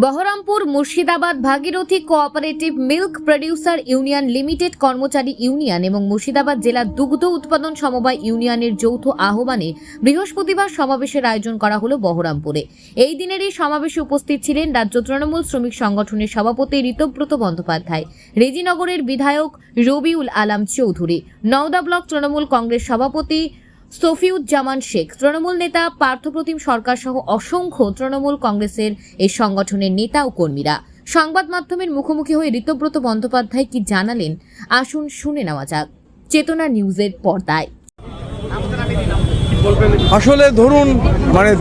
Baharampur Murshidabad Bhagirathi cooperative milk producer union limited কর্মচারী union এবং মুর্শিদাবাদ জেলা দুগ্ধ উৎপাদন সমবায় ইউনিয়নের যৌথ আহ্বানে বৃহস্পতিবার সমাবেশের আয়োজন করা হলো বহরমপুরে। এই দিনের এই সমাবেশে উপস্থিত ছিলেন রাজ্য তৃণমূল শ্রমিক সংগঠনের সভাপতি ঋতব্রত বন্দ্যোপাধ্যায়, রেজিনগরের বিধায়ক রবিউল আলম চৌধুরী, নওদা ব্লক তৃণমূল কংগ্রেস সভাপতি সফিউজ্জামান শেখ, তৃণমূল নেতা পার্থপ্রতিম সরকার সহ অসংখ্য তৃণমূল কংগ্রেসের এই সংগঠনের নেতা ও কর্মীরা। সংবাদ মাধ্যমের মুখোমুখি হয়ে ঋতব্রত বন্দ্যোপাধ্যায় কি জানালেন আসুন শুনে নেওয়া যাক চেতনা নিউজের পর্দায়। আসলে ধরুন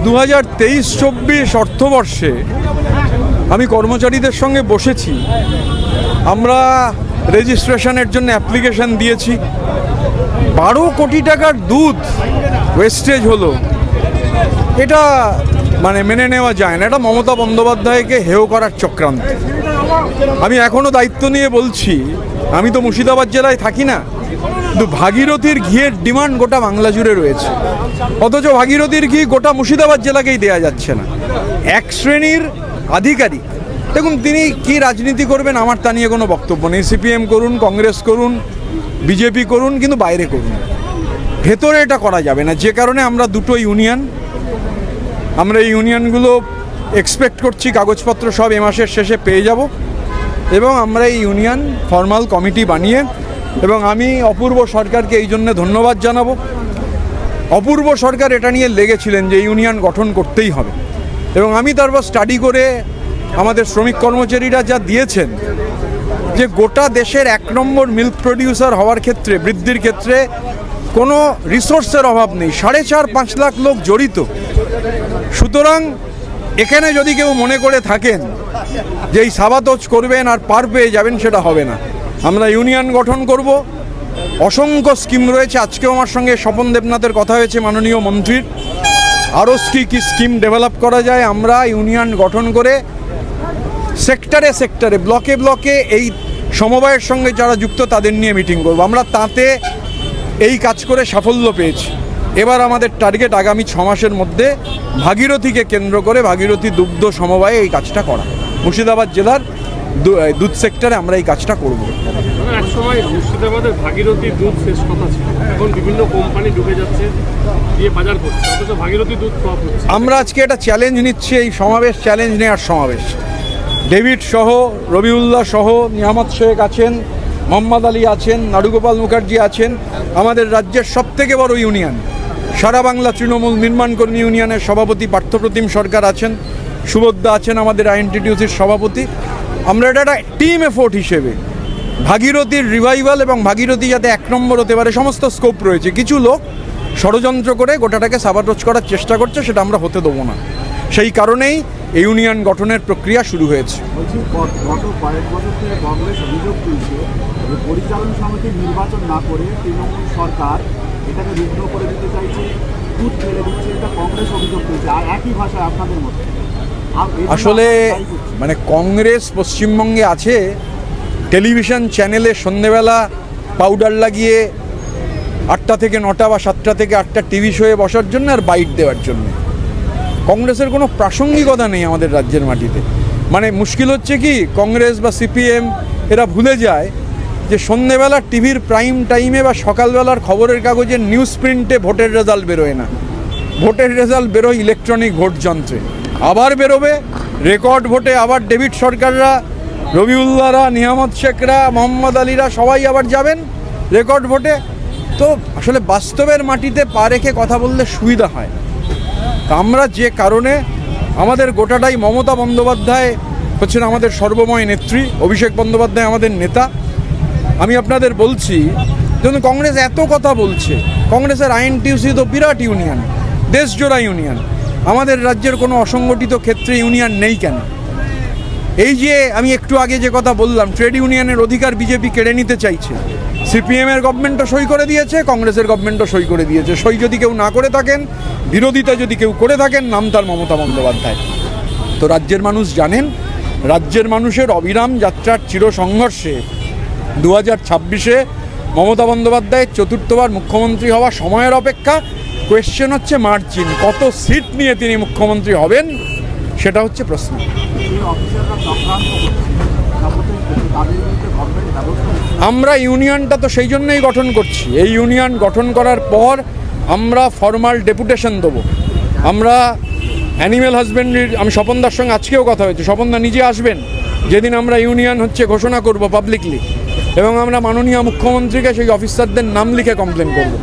2023-24 অর্থবর্ষে আমি কর্মচারীদের সঙ্গে বসেছি, আমরা রেজিস্ট্রেশনের জন্য অ্যাপ্লিকেশন দিয়েছি। 12 কোটি টাকার দুধ ওয়েস্টেজ হলো, এটা মেনে নেওয়া যায় না। এটা মমতা বন্দ্যোপাধ্যায়কে হেয় করার চক্রান্ত। আমি এখনও দায়িত্ব নিয়ে বলছি, আমি তো মুর্শিদাবাদ জেলায় থাকি না, কিন্তু ভাগীরথীর ঘিয়ের ডিমান্ড গোটা বাংলা জুড়ে রয়েছে, অথচ ভাগীরথীর ঘি গোটা মুর্শিদাবাদ জেলাকেই দেয়া যাচ্ছে না। এক শ্রেণীর আধিকারিক, দেখুন তিনি কি রাজনীতি করবেন আমার তা নিয়ে কোনো বক্তব্য নেই। সিপিএম করুন, কংগ্রেস করুন, বিজেপি করুন, কিন্তু বাইরে করুন, ভেতরে এটা করা যাবে না। যে কারণে আমরা দুটো ইউনিয়ন, আমরা এই ইউনিয়নগুলো এক্সপেক্ট করছি কাগজপত্র সব এ মাসের শেষে পেয়ে যাব, এবং আমরা এই ইউনিয়ন ফর্মাল কমিটি বানিয়ে, এবং আমি অপূর্ব সরকারকে এই জন্য ধন্যবাদ জানাবো। অপূর্ব সরকার এটা নিয়ে লেগেছিলেন যে ইউনিয়ন গঠন করতেই হবে, এবং আমি তারপর স্টাডি করে আমাদের শ্রমিক কর্মচারীরা যা দিয়েছেন যে গোটা দেশের 1 নম্বর মিল্ক প্রডিউসার হওয়ার ক্ষেত্রে, বৃদ্ধির ক্ষেত্রে কোনো রিসোর্সের অভাব নেই। 4.5-5 লাখ লোক জড়িত। সুতরাং এখানে যদি কেউ মনে করে থাকেন যে এই সাবাতোজ করবেন আর পার পেয়ে যাবেন, সেটা হবে না। আমরা ইউনিয়ন গঠন করব, অসংখ্য স্কিম রয়েছে। আজকেও আমার সঙ্গে স্বপন দেবনাথের কথা হয়েছে মাননীয় মন্ত্রীর, আরও কি স্কিম ডেভেলপ করা যায়। আমরা ইউনিয়ন গঠন করে সেক্টরে সেক্টরে, ব্লকে ব্লকে এই সমবায়ের সঙ্গে যারা যুক্ত তাদের নিয়ে মিটিং করব। আমরা তাতে এই কাজ করে সাফল্য পেয়েছি। এবার আমাদের টার্গেট আগামী 6 মাসের মধ্যে ভাগীরথীকে কেন্দ্র করে ভাগীরথী দুগ্ধ সমবায়ে এই কাজটা করা। মুর্শিদাবাদ জেলার দুধ সেক্টরে আমরা এই কাজটা করব। এক সময় মুর্শিদাবাদের ভাগীরথী দুধ শেষ কথা ছিল, এখন বিভিন্ন কোম্পানি ঢুকে যাচ্ছে, দিয়ে বাজার করছে, অথচ ভাগীরথী দুধ টপ হচ্ছে। আমরা আজকে এটা চ্যালেঞ্জ নিচ্ছি, এই সমাবেশ চ্যালেঞ্জ নেওয়ার সমাবেশ। ডেভিড সহ, রবিউল্লাহ সহ, নিয়ামত শেখ আছেন, মোহাম্মদ আলী আছেন, নাড়ুগোপাল মুখার্জি আছেন, আমাদের রাজ্যের সবথেকে বড় ইউনিয়ন সারা বাংলা তৃণমূল নির্মাণ কর্মী ইউনিয়নের সভাপতি পার্থপ্রতিম সরকার আছেন, সুবোধদা আছেন আমাদের আইএনটিটিউসির সভাপতি। আমরা এটা একটা টিম এফোর্ট হিসেবে ভাগীরথীর রিভাইভাল এবং ভাগীরথী যাতে 1 নম্বর হতে পারে সমস্ত স্কোপ রয়েছে। কিছু লোক ষড়যন্ত্র করে গোটাটাকে সাবাটোজ করার চেষ্টা করছে, সেটা আমরা হতে দেবো না। সেই কারণেই এই ইউনিয়ন গঠনের প্রক্রিয়া শুরু হয়েছে। গত কয়েক বছর থেকে কংগ্রেস অভিযোগ তুলছে যে পরিচালন সমিতি নির্বাচন না করে তৃণমূল সরকার এটাকে রুগ্ন করে দিতে চাইছে, দুধ ফেলে দিচ্ছে, এটা কংগ্রেস অভিযোগ তুলছে। আর একই ভাষায় আপনাদের মধ্যে আসলে কংগ্রেস পশ্চিমবঙ্গে আছে টেলিভিশন চ্যানেলে সন্ধ্যেবেলা পাউডার লাগিয়ে 8টা থেকে 9টা বা 7টা থেকে 8টা টিভি শোয়ে বসার জন্য আর বাইট দেওয়ার জন্য। কংগ্রেসের কোনো প্রাসঙ্গিকতা নেই আমাদের রাজ্যের মাটিতে। মুশকিল হচ্ছে কি, কংগ্রেস বা সিপিএম এরা ভুলে যায় যে সন্ধ্যেবেলা টিভির প্রাইম টাইমে বা সকালবেলার খবরের কাগজের নিউজ প্রিন্টে ভোটের রেজাল্ট বেরোয় না। ভোটের রেজাল্ট বেরোয় ইলেকট্রনিক ভোট যন্ত্রে, আবার বেরোবে রেকর্ড ভোটে। আবার ডেভিড সরকাররা, রবিউল্লাহরা, নিয়ামত শেখরা, মোহাম্মদ আলীরা সবাই আবার যাবেন রেকর্ড ভোটে। তো আসলে বাস্তবের মাটিতে পা রেখে কথা বললে সুবিধা হয়। আমরা যে কারণে আমাদের গোটাটাই মমতা বন্দ্যোপাধ্যায় হচ্ছেন আমাদের সর্বময় নেত্রী, অভিষেক বন্দ্যোপাধ্যায় আমাদের নেতা। আমি আপনাদের বলছি, যখন কংগ্রেস এত কথা বলছে, কংগ্রেসের আইএনটিইউসি তো বিরাট ইউনিয়ন, দেশজোড়া ইউনিয়ন। আমাদের রাজ্যের কোনো অসংগঠিত ক্ষেত্রে ইউনিয়ন নেই কেন? এই যে আমি একটু আগে যে কথা বললাম, ট্রেড ইউনিয়নের অধিকার বিজেপি কেড়ে নিতে চাইছে। সিপিএমের গভর্নমেন্টও সই করে দিয়েছে, কংগ্রেসের গভর্নমেন্টও সই করে দিয়েছে। সই যদি কেউ না করে থাকেন, বিরোধিতা যদি কেউ করে থাকেন, নাম তার মমতা বন্দ্যোপাধ্যায়। তো রাজ্যের মানুষ জানেন, রাজ্যের মানুষের অবিরাম যাত্রার চির সংঘর্ষে 2026-এ মমতা বন্দ্যোপাধ্যায়ের 4র্থবার মুখ্যমন্ত্রী হওয়া সময়ের অপেক্ষা। কোয়েশ্চেন হচ্ছে মার্জিন, কত সিট নিয়ে তিনি মুখ্যমন্ত্রী হবেন সেটা হচ্ছে প্রশ্ন। সেই অফিসাররা চক্রান্ত করছে, সাপোর্টিং করছে, তাদের বিরুদ্ধে গভর্নমেন্ট ব্যবস্থা নিচ্ছে না। আমরা ইউনিয়নটা তো সেই জন্যই গঠন করছি। এই ইউনিয়ন গঠন করার পর আমরা ফর্মাল ডেপুটেশন দেবো। আমরা অ্যানিম্যাল হাজবেন্ডারির, আমি স্বপনদার সঙ্গে আজকেও কথা হয়েছে, স্বপনদা নিজে আসবেন যেদিন আমরা ইউনিয়ন হচ্ছে ঘোষণা করব পাবলিকলি, এবং আমরা মাননীয় মুখ্যমন্ত্রীকে সেই অফিসারদের নাম লিখে কমপ্লেন করব।